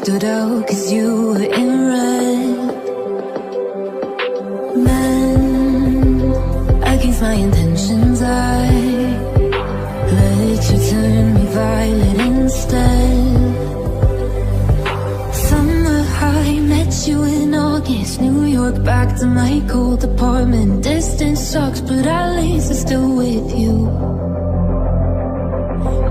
stood out 'cause you were in red. Man, against my intentions, I let you turn me violet instead. Summer high, met you in August. New York, back to my cold apartment. Distance sucks, but at least I'm still with you.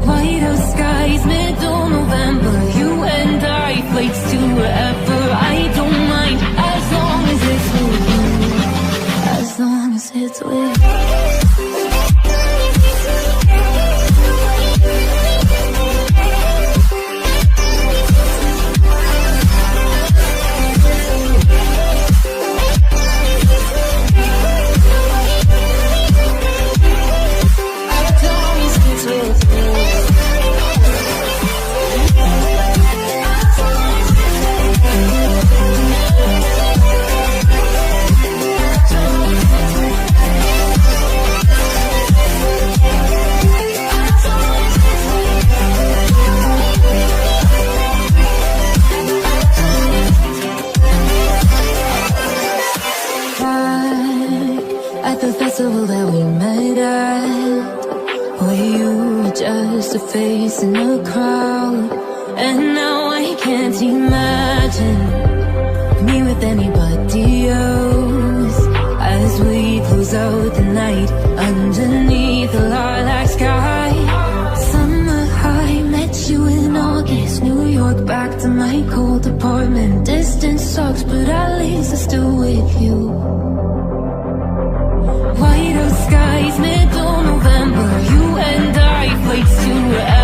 White out skies, middle November. You and I, flights to wherever. I don't mind, as long as it's with you. As long as it's with you. The festival that we met at, where you were just a face in a crowd. And now I can't imagine me with anybody else, as we close out the night underneath the lilac sky. Summer high, met you in August. New York, back to my cold apartment. Distance sucks, but at least I'm still with you. White out skies, middle November. You and I, flights to wherever.